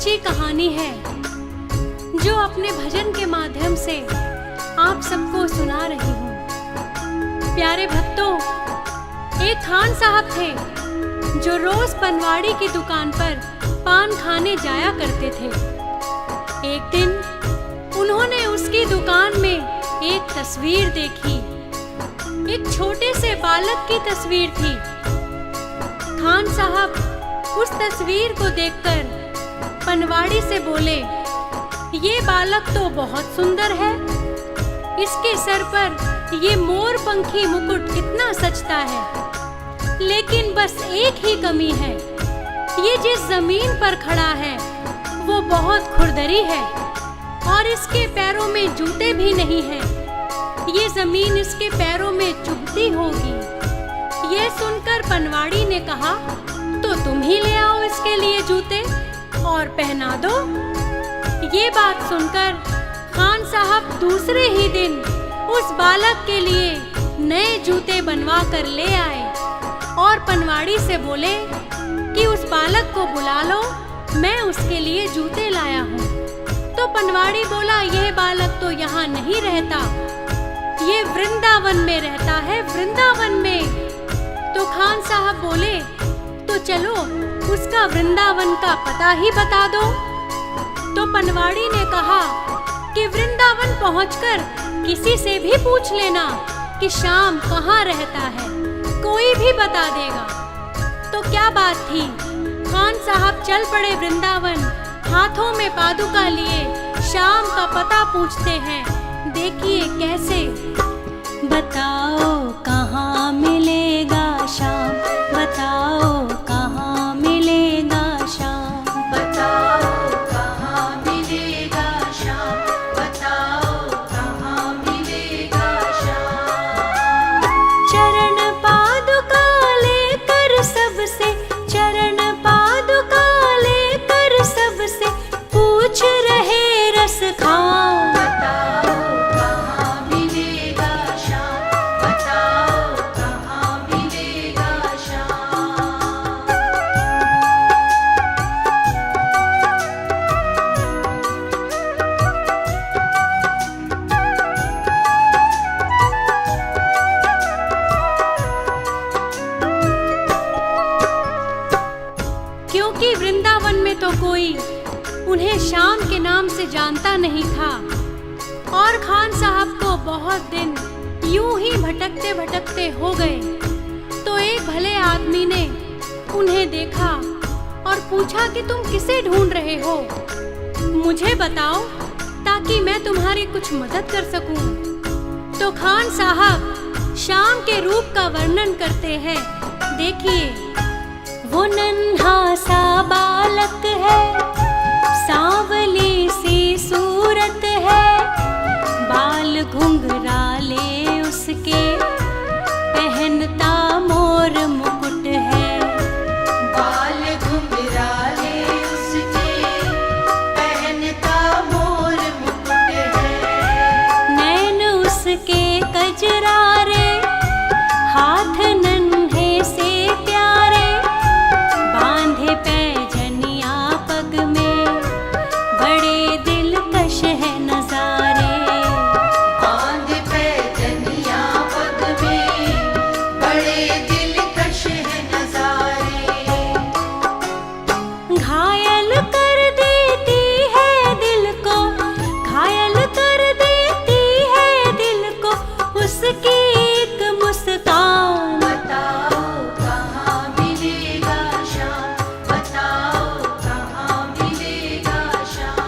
सच्ची कहानी है जो अपने भजन के माध्यम से आप सबको सुना रही हूँ। प्यारे भक्तों, एक खान साहब थे जो रोज पनवाड़ी की दुकान पर पान खाने जाया करते थे। एक दिन उन्होंने उसकी दुकान में एक तस्वीर देखी। एक छोटे से बालक की तस्वीर थी। खान साहब उस तस्वीर को देखकर पनवाड़ी से बोले, ये बालक तो बहुत सुंदर है। इसके सर पर ये मोर पंखी मुकुट कितना सजता है, लेकिन बस एक ही कमी है, ये जिस जमीन पर खड़ा है वो बहुत खुरदरी है और इसके पैरों में जूते भी नहीं हैं। ये जमीन इसके पैरों में चुभती होगी। ये सुनकर पनवाड़ी ने कहा, तो तुम ही ले आओ इसके लिए जूते और पहना दो। ये बात सुनकर खान साहब दूसरे ही दिन उस बालक के लिए नए जूते बनवा कर ले आए और पनवाड़ी से बोले कि उस बालक को बुला लो, मैं उसके लिए जूते लाया हूँ। तो पनवाड़ी बोला, यह बालक तो यहाँ नहीं रहता, ये वृंदावन में रहता है, वृंदावन में। तो खान साहब बोले, तो चलो उसका वृंदावन का पता ही बता दो। तो पनवाड़ी ने कहा कि वृंदावन पहुंचकर किसी से भी पूछ लेना कि श्याम कहाँ रहता है, कोई भी बता देगा। तो क्या बात थी, खान साहब चल पड़े वृंदावन, हाथों में पादुका लिए श्याम का पता पूछते हैं। देखिए कैसे। बताओ कहाँ मिलेगा श्याम, बताओ कहाँ मिलेगा श्याम, बताओ कहाँ मिलेगा श्याम, बताओ कहाँ मिलेगा श्याम। चरण पादुका लेकर सबसे, चरण पादुका लेकर सबसे पूछ रहे रस खाओ। बताओ कहाँ मिलेगा श्याम, बताओ कहाँ मिलेगा श्याम। क्योंकि वृंदावन में तो कोई उन्हें श्याम के नाम से जानता नहीं था और खान साहब को बहुत दिन यूं ही भटकते भटकते हो गए। तो एक भले आदमी ने उन्हें देखा और पूछा कि तुम किसे ढूंढ रहे हो, मुझे बताओ ताकि मैं तुम्हारी कुछ मदद कर सकूं। तो खान साहब श्याम के रूप का वर्णन करते हैं। देखिए, वो नन्हा सा बालक है, सांवली सी सूरत है, बाल घुंघराले उसके, पहनता मोर मुकुट है। बाल घुंघराले उसके, पहनता मोर मुकुट है। नैन उसके कजरारे, हाथ नन्हे से प्यारे, बांधे पैजनिया पग में, बड़े दिलकश है नजारे। बांध पैजनिया पग में, बड़े दिलकश है नजारे। घायल कर देती है दिल को, घायल कर देती है दिल को उसकी एक मुस्कान। बताओ कहाँ मिलेगा श्याम, बताओ कहाँ मिलेगा श्याम।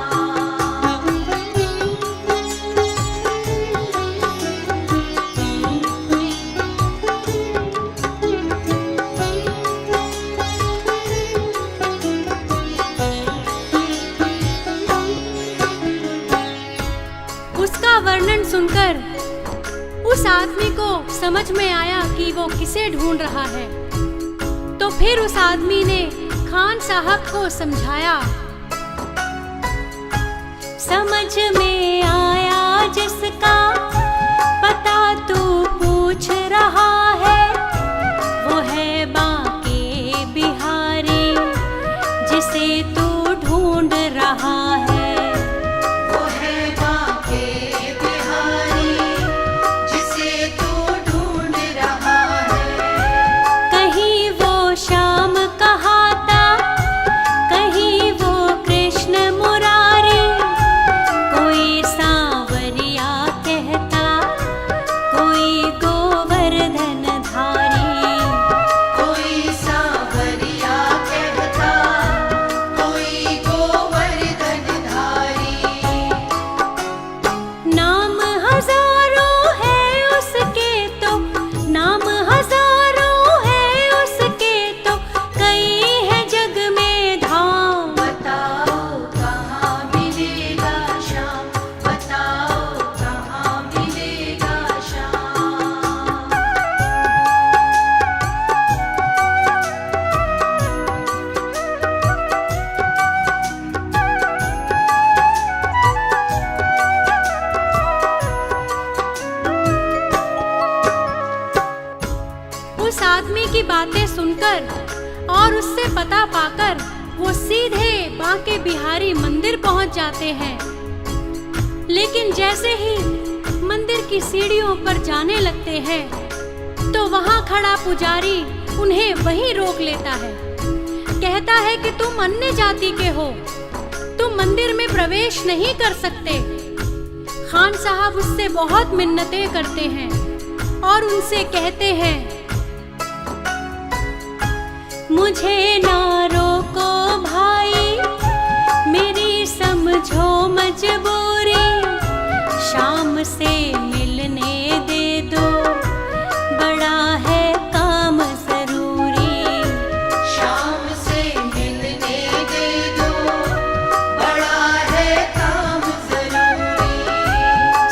उसका वर्णन सुनकर उस आदमी को समझ में आया कि वो किसे ढूंढ रहा है। तो फिर उस आदमी ने खान साहब को समझाया। समझ में आया जिसका पता तू पूछ रहा है, वो है बांके बिहारी जिसे तू ढूंढ पता पाकर वो सीधे बांके बिहारी मंदिर पहुंच जाते हैं। लेकिन जैसे ही मंदिर की सीढ़ियों पर जाने लगते हैं तो वहां खड़ा पुजारी उन्हें वहीं रोक लेता है। कहता है कि तुम अन्य जाति के हो, तुम मंदिर में प्रवेश नहीं कर सकते। खान साहब उससे बहुत मिन्नतें करते हैं और उनसे कहते हैं, मुझे ना रोको भाई, मेरी समझो मजबूरी, शाम से मिलने दे दो, बड़ा है काम जरूरी। शाम से मिलने दे दो, बड़ा है काम जरूरी।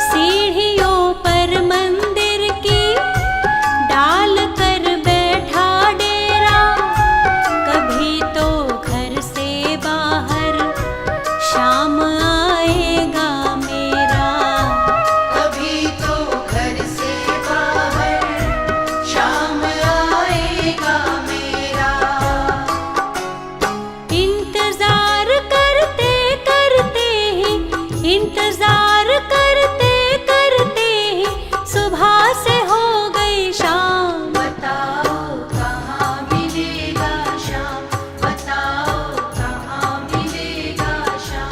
सीढ़ियों पर मंदिर की डाल कर बैठा डेरा, कभी तो घर से बाहर शाम आएगा मेरा। कभी तो घर से बाहर शाम आएगा मेरा। इंतजार करते करते ही, इंतजार करते करते ही सुबह से हो गई शाम। बताओ कहाँ मिलेगा शाम, बताओ कहाँ मिलेगा शाम।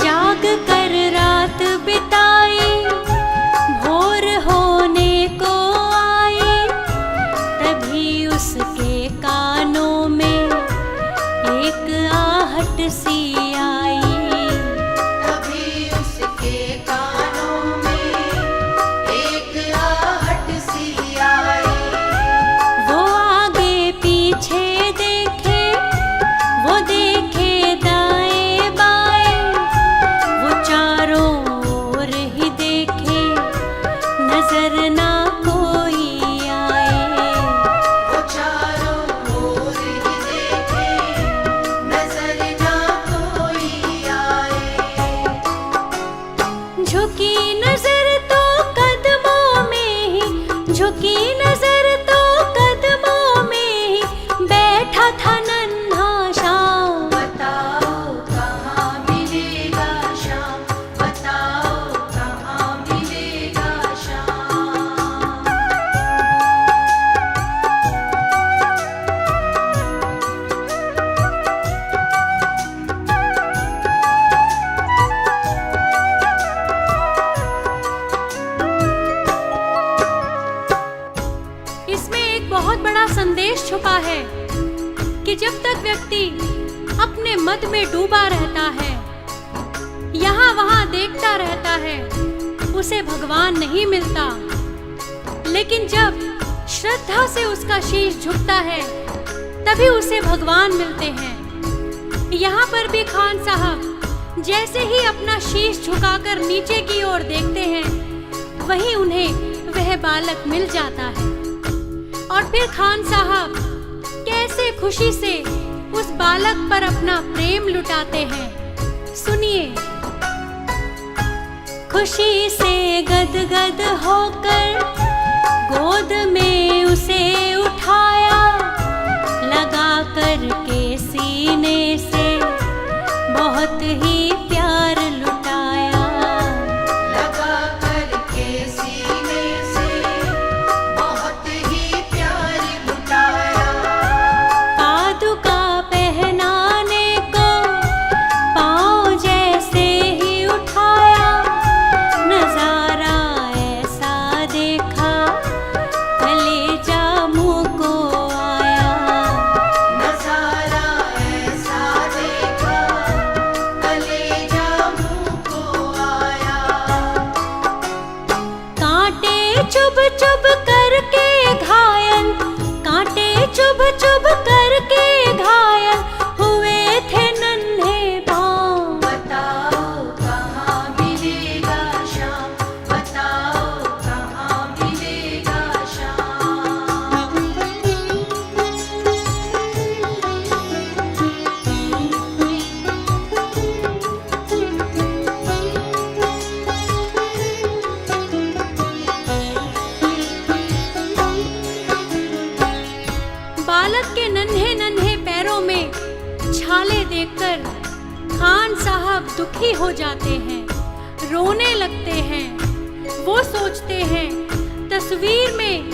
जाग कर रात बिताई, भोर होने को आई, तभी उसके कानों में एक आहट सी आई। तभी उसके कानों में एक आहट सी आई। वो आगे पीछे देखे, वो देखे दाएं बाएं, वो चारों ओर ही देखे, नजर ना कोई आए। वो चारों ओर ही देखे, नजर ना कोई आए। झुकी नजर तो कदमों में ही, झुकी नजर तो कदमों में ही बैठा था नन्हा शाम। बताओ कहाँ मिलेगा शाम, बताओ कहाँ मिलेगा शाम। इसमें एक बहुत बड़ा संदेश छुपा है कि जब तक व्यक्ति अपने मत में डूबा रहता है, यहाँ वहाँ देखता रहता है, उसे भगवान नहीं मिलता। लेकिन जब श्रद्धा से उसका शीश झुकता है, तभी उसे भगवान मिलते हैं। यहाँ पर भी खान साहब जैसे ही अपना शीश झुकाकर नीचे की ओर देखते हैं, वहीं उन्हें वह बालक मिल जाता है। और फिर खान साहब कैसे खुशी से उस बालक पर अपना प्रेम लुटाते हैं, सुनिए। खुशी से गदगद होकर गोद में उसे उठाया, लगा कर के सीने से बहुत ही प्यार लुटाया। लगा कर के सीने से बहुत ही प्यार लुटाया। पादुका पहनाने को पाँव जैसे ही उठाया, नजारा ऐसा देखा कलेजा मुँह को आया। नजारा ऐसा देखा कलेजा मुँह छाले देखकर खान साहब दुखी हो जाते हैं, रोने लगते हैं। वो सोचते हैं तस्वीर में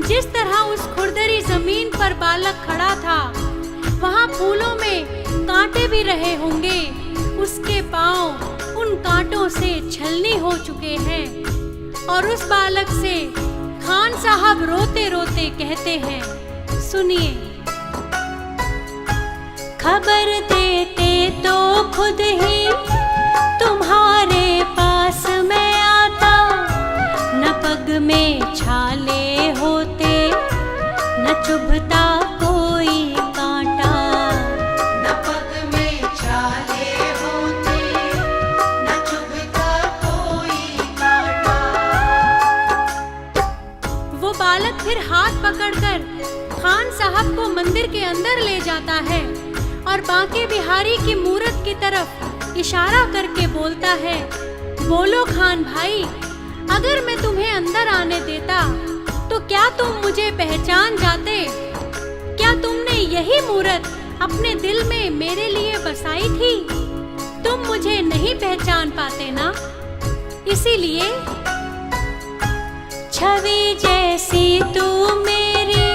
जिस तरह उस खुरदरी जमीन पर बालक खड़ा था, वहाँ फूलों में कांटे भी रहे होंगे। उसके पांव उन कांटों से छलनी हो चुके हैं और उस बालक से खान साहब रोते रोते कहते हैं, सुनिए। खबर देते तो खुद ही तुम्हारे पास मैं आता, न पग में छाले होते न चुभता कोई कांटा। न पग में छाले होते न चुभता कोई कांटा। वो बालक फिर हाथ पकड़कर खान साहब को मंदिर के अंदर ले जाता है और बांके बिहारी की मूरत की तरफ इशारा करके बोलता है, बोलो खान भाई, अगर मैं तुम्हें अंदर आने देता तो क्या तुम मुझे पहचान जाते? क्या तुमने यही मूरत अपने दिल में मेरे लिए बसाई थी? तुम मुझे नहीं पहचान पाते ना? इसीलिए छवि जैसी तू मेरी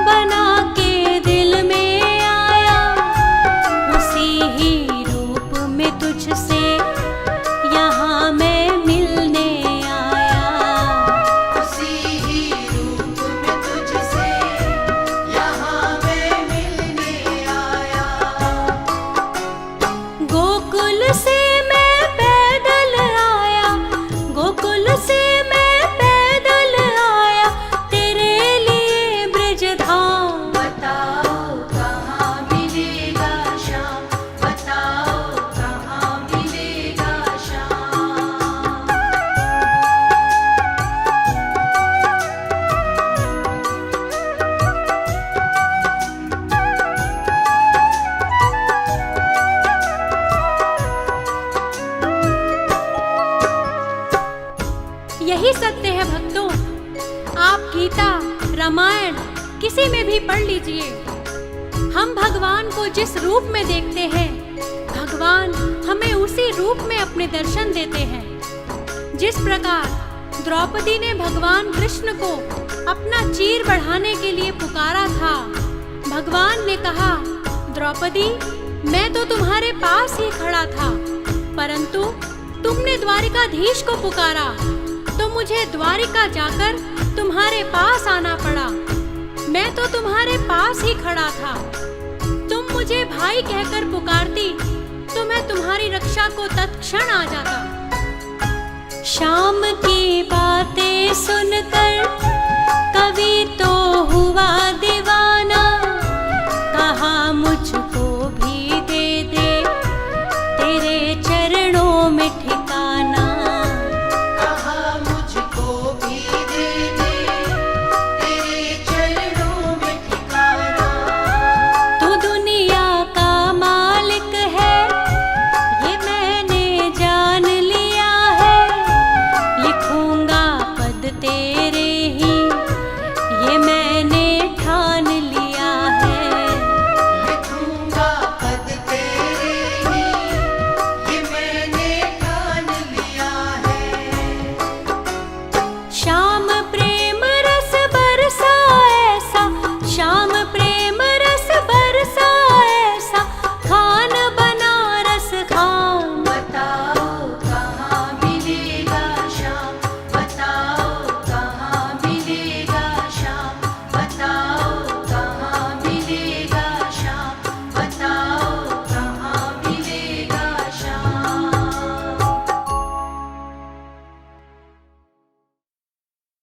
बना के दिल में आया, उसी ही रूप में तुझसे यहाँ मैं मिलने आया। उसी ही रूप में तुझसे यहाँ मैं मिलने आया। गोकुल से मैं पैदल आया, गोकुल से मैं पैदल आया, तेरे लिए ब्रजधाम। बताओ कहाँ मिलेगा श्याम, बताओ कहाँ मिलेगा श्याम। यही सत्य है भक्तों। आप गीता, रामायण किसी में भी पढ़ लीजिए, हम भगवान को जिस रूप में देखते हैं, भगवान हमें उसी रूप में अपने दर्शन देते हैं। जिस प्रकार द्रौपदी ने भगवान कृष्ण को अपना चीर बढ़ाने के लिए पुकारा था, भगवान ने कहा, द्रौपदी, मैं तो तुम्हारे पास ही खड़ा था, परंतु तुमने द्वारिकाधीश को पुकारा तो मुझे द्वारिका जाकर तुम्हारे पास आना पड़ा। मैं तो तुम्हारे पास ही खड़ा था। तुम मुझे भाई कहकर पुकारती तो मैं तुम्हारी रक्षा को तत्क्षण आ जाता। शाम की बातें सुनकर कवि तो हुआ